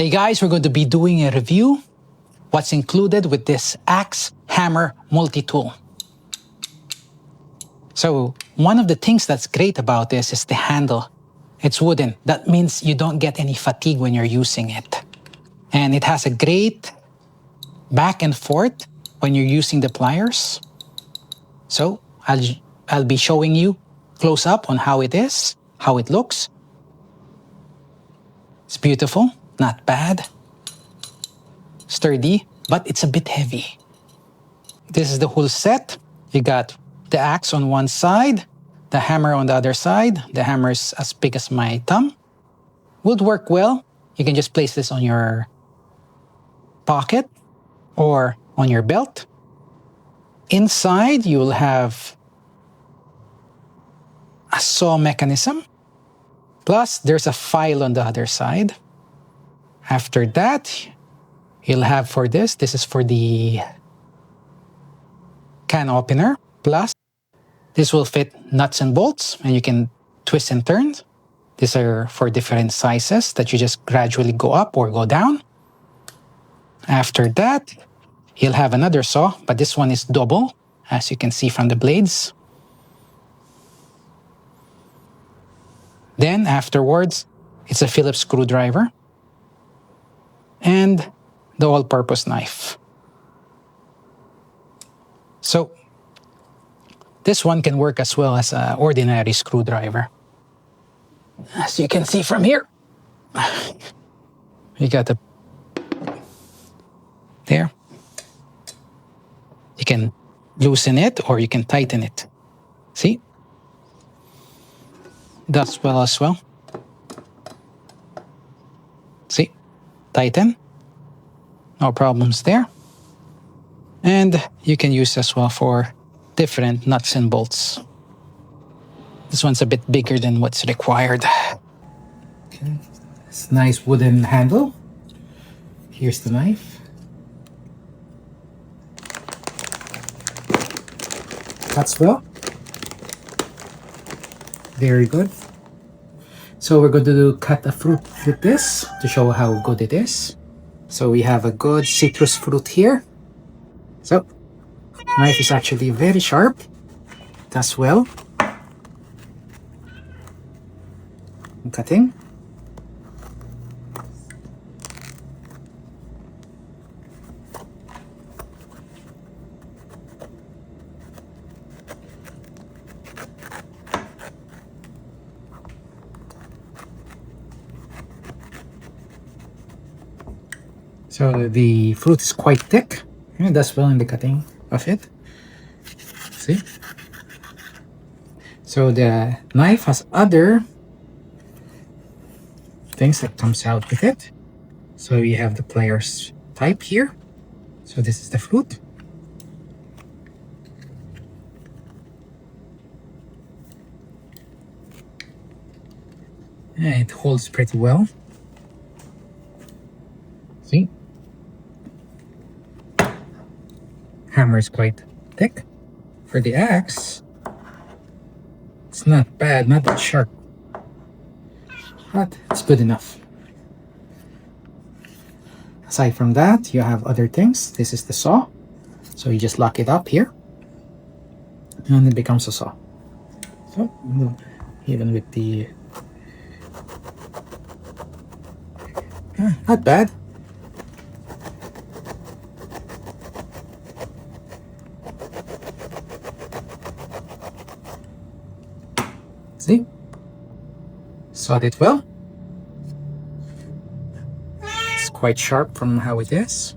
Hey guys, we're going to be doing a review what's included with this axe hammer multi-tool. So one of the things that's great about this is the handle. It's wooden. That means you don't get any fatigue when you're using it. And it has a great back and forth when you're using the pliers. So I'll be showing you close up on how it is, how it looks. It's beautiful, not bad. Sturdy, but it's a bit heavy. This is the whole set. You got the axe on one side, the hammer on the other side. The hammer is as big as my thumb. Would work well. You can just place this on your pocket or on your belt. Inside, you will have a saw mechanism. Plus, there's a file on the other side. After that, you'll have for this is for the can opener. Plus, this will fit nuts and bolts, and you can twist and turn. These are for different sizes that you just gradually go up or go down. After that, you'll have another saw, but this one is double, as you can see from the blades. Then afterwards, it's a Phillips screwdriver and the all-purpose knife. So this one can work as well as an ordinary screwdriver. As you can see from here, you got there. You can loosen it or you can tighten it. See? Does well as well. See? Tighten. No problems there. And you can use as well for different nuts and bolts. This one's a bit bigger than what's required. Okay. It's a nice wooden handle. Here's the knife. Cuts well. Very good. So we're going to cut a fruit with this to show how good it is. So we have a good citrus fruit here. So knife is actually very sharp. Does well. Cutting. So the fruit is quite thick. It does well in the cutting of it. See? So the knife has other things that comes out with it. So you have the pliers type here. So this is the fruit. And it holds pretty well. See? Hammer is quite thick. For the axe, it's not bad, not that sharp, but it's good enough. Aside from that, you have other things. This is the saw, so you just lock it up here and it becomes a saw. So even with the not bad. See? Sawed it well. It's quite sharp from how it is.